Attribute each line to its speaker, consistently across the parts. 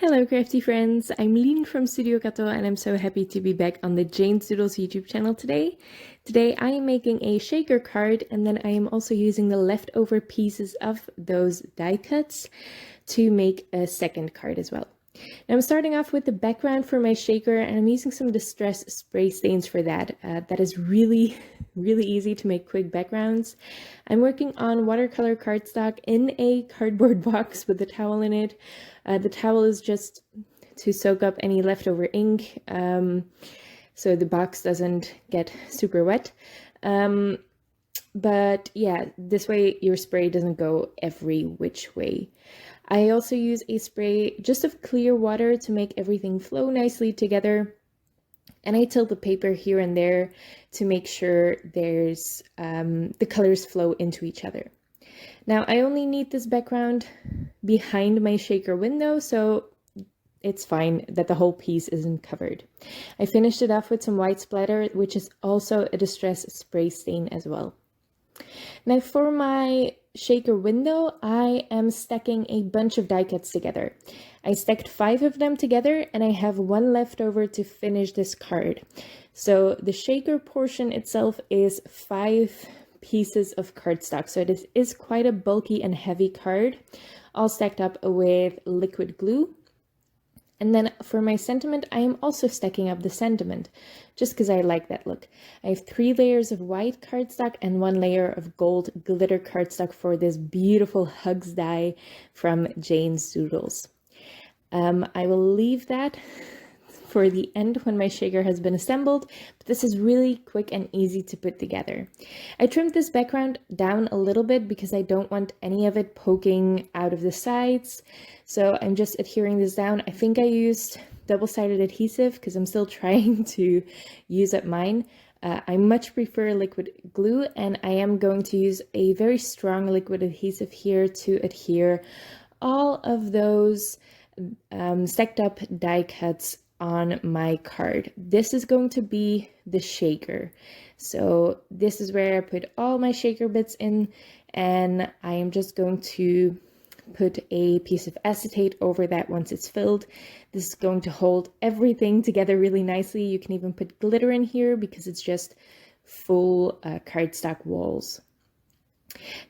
Speaker 1: Hello crafty friends, I'm Lien from Studio Kato and I'm so happy to be back on the Jane's Doodles YouTube channel today. Today I am making a shaker card and then I am also using the leftover pieces of those die cuts to make a second card as well. Now I'm starting off with the background for my shaker and I'm using some distress spray stains for that. That is really easy to make quick backgrounds. I'm working on watercolor cardstock in a cardboard box with a towel in it. The towel is just to soak up any leftover ink so the box doesn't get super wet. But yeah, this way your spray doesn't go every which way. I also use a spray just of clear water to make everything flow nicely together. And I tilt the paper here and there to make sure there's the colors flow into each other. Now I only need this background behind my shaker window, so it's fine that the whole piece isn't covered. I finished it off with some white splatter, which is also a distress spray stain as well. Now for my shaker window, I am stacking a bunch of die cuts together. I stacked 5 of them together and I have 1 left over to finish this card. So the shaker portion itself is 5 pieces of cardstock. So this is quite a bulky and heavy card, all stacked up with liquid glue. And then for my sentiment, I am also stacking up the sentiment, just because I like that look. I have 3 layers of white cardstock and 1 layer of gold glitter cardstock for this beautiful hugs die from Jane's Doodles. I will leave that for the end when my shaker has been assembled, but this is really quick and easy to put together. I trimmed this background down a little bit because I don't want any of it poking out of the sides. So I'm just adhering this down. I think I used double-sided adhesive because I'm still trying to use up mine. I much prefer liquid glue and I am going to use a very strong liquid adhesive here to adhere all of those stacked up die cuts on my card. This is going to be the shaker. So this is where I put all my shaker bits in and I am just going to put a piece of acetate over that once it's filled. This is going to hold everything together really nicely. You can even put glitter in here because it's just full cardstock walls.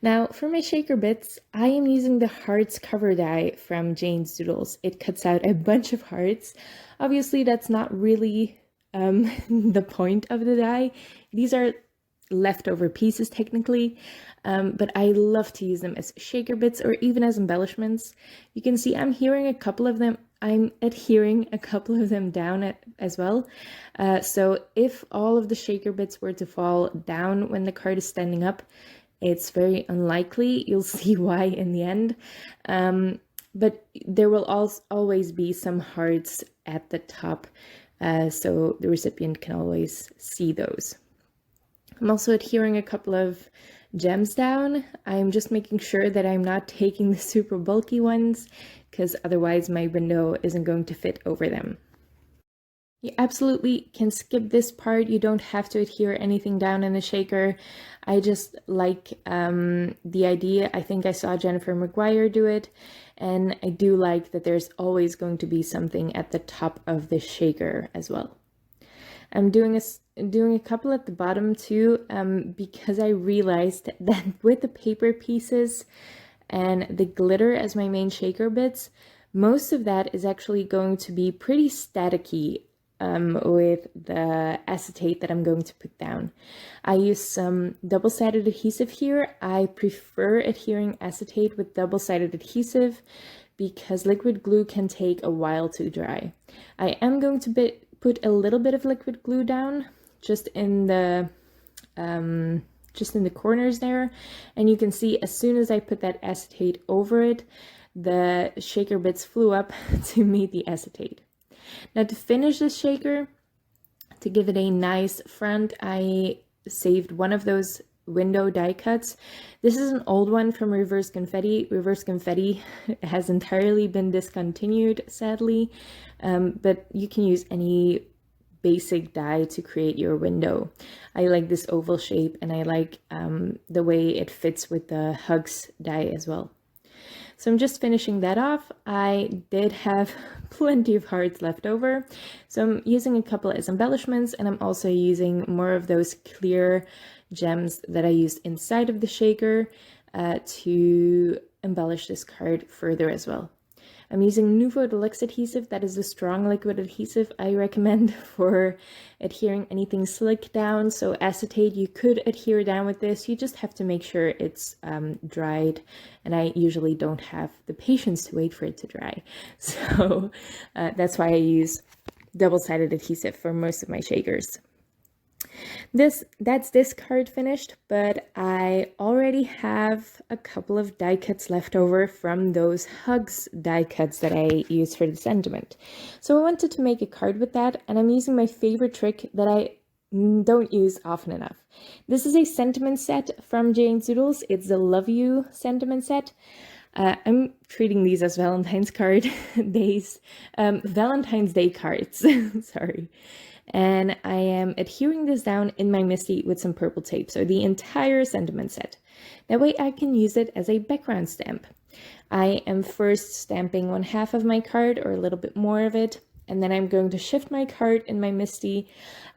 Speaker 1: Now for my shaker bits, I am using the hearts cover die from Jane's Doodles. It cuts out a bunch of hearts. Obviously that's not really the point of the die. These are leftover pieces technically, but I love to use them as shaker bits or even as embellishments. You can see I'm adhering a couple of them down as well. So if all of the shaker bits were to fall down when the card is standing up, it's very unlikely. You'll see why in the end. But there will always be some hearts at the top, so the recipient can always see those. I'm also adhering a couple of gems down. I'm just making sure that I'm not taking the super bulky ones because otherwise my window isn't going to fit over them. You absolutely can skip this part. You don't have to adhere anything down in the shaker. I just like the idea. I think I saw Jennifer McGuire do it, and I do like that there's always going to be something at the top of the shaker as well. I'm doing a couple at the bottom too, because I realized that with the paper pieces and the glitter as my main shaker bits, most of that is actually going to be pretty staticky with the acetate that I'm going to put down. I use some double-sided adhesive here. I prefer adhering acetate with double-sided adhesive because liquid glue can take a while to dry. I am going to put a little bit of liquid glue down just in the corners there, and you can see as soon as I put that acetate over it, the shaker bits flew up to meet the acetate. Now to finish this shaker, to give it a nice front, I saved one of those window die cuts. This is an old one from Reverse Confetti. Reverse Confetti has entirely been discontinued, sadly, but you can use any basic die to create your window. I like this oval shape and I like the way it fits with the hugs die as well. So I'm just finishing that off. I did have plenty of hearts left over, so I'm using a couple as embellishments, and I'm also using more of those clear gems that I used inside of the shaker to embellish this card further as well. I'm using Nouveau Deluxe adhesive. That is a strong liquid adhesive I recommend for adhering anything slick down. So acetate, you could adhere down with this. You just have to make sure it's dried. And I usually don't have the patience to wait for it to dry. So that's why I use double-sided adhesive for most of my shakers. That's this card finished, but I already have a couple of die cuts left over from those Hugs die cuts that I used for the sentiment. So I wanted to make a card with that, and I'm using my favorite trick that I don't use often enough. This is a sentiment set from Doodles. It's the Love You sentiment set. I'm treating these as Valentine's Valentine's Day cards, sorry. And I am adhering this down in my MISTI with some purple tape, so the entire sentiment set. That way I can use it as a background stamp. I am first stamping 1/2 of my card, or a little bit more of it, and then I'm going to shift my card in my MISTI.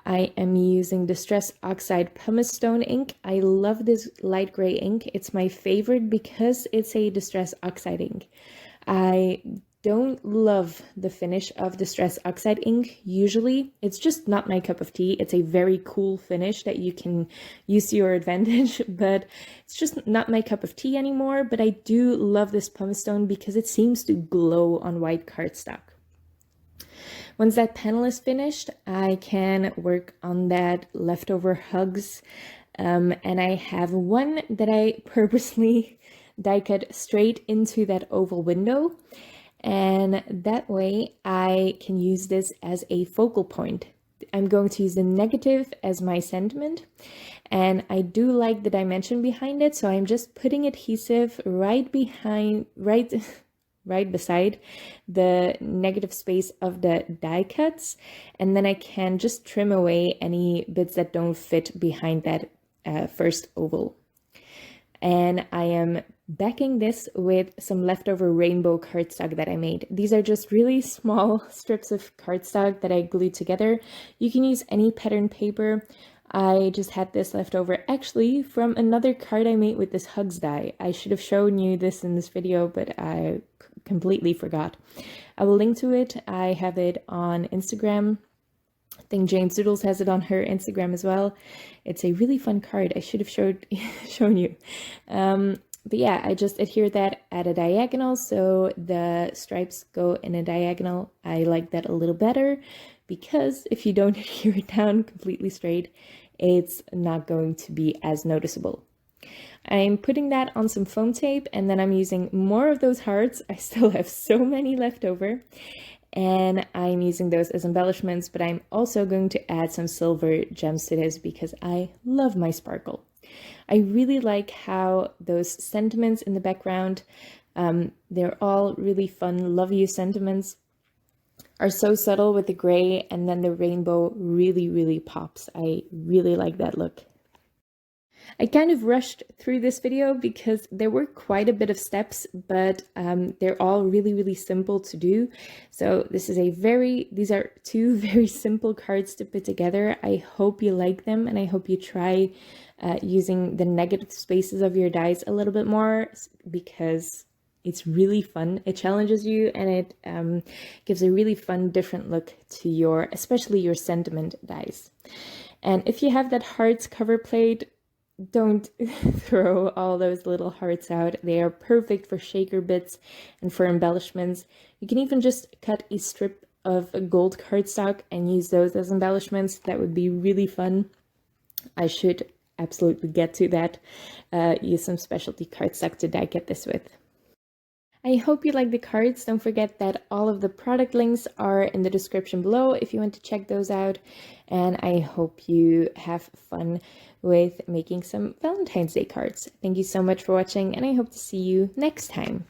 Speaker 1: I am using Distress Oxide Pumice Stone ink. I love this light gray ink. It's my favorite because it's a Distress Oxide ink. I don't love the finish of Distress Oxide ink usually. It's just not my cup of tea. It's a very cool finish that you can use to your advantage, but it's just not my cup of tea anymore. But I do love this pumice stone because it seems to glow on white cardstock. Once that panel is finished, I can work on that leftover Hugs, and I have one that I purposely die cut straight into that oval window. And that way I can use this as a focal point. I'm going to use the negative as my sentiment, and I do like the dimension behind it, so I'm just putting adhesive right beside the negative space of the die cuts, and then I can just trim away any bits that don't fit behind that first oval. And I am backing this with some leftover rainbow cardstock that I made. These are just really small strips of cardstock that I glued together. You can use any pattern paper. I just had this left over actually from another card I made with this Hugs die. I should have shown you this in this video, but I completely forgot. I will link to it. I have it on Instagram. I think Doodles has it on her Instagram as well. It's a really fun card. I should have shown you. But yeah, I just adhere that at a diagonal, so the stripes go in a diagonal. I like that a little better because if you don't adhere it down completely straight, it's not going to be as noticeable. I'm putting that on some foam tape, and then I'm using more of those hearts. I still have so many left over, and I'm using those as embellishments, but I'm also going to add some silver gems to this because I love my sparkle. I really like how those sentiments in the background, they're all really fun, love you sentiments, are so subtle with the gray, and then the rainbow really pops. I really like that look. I kind of rushed through this video because there were quite a bit of steps, but they're all really simple to do. So these are two very simple cards to put together. I hope you like them, and I hope you try using the negative spaces of your dies a little bit more, because it's really fun. It challenges you, and it gives a really fun, different look to especially your sentiment dies. And if you have that hearts cover plate, don't throw all those little hearts out. They are perfect for shaker bits and for embellishments. You can even just cut a strip of gold cardstock and use those as embellishments. That would be really fun. I should absolutely get to that. Use some specialty cardstock to die cut this with. I hope you like the cards. Don't forget that all of the product links are in the description below if you want to check those out. And I hope you have fun with making some Valentine's Day cards. Thank you so much for watching, and I hope to see you next time.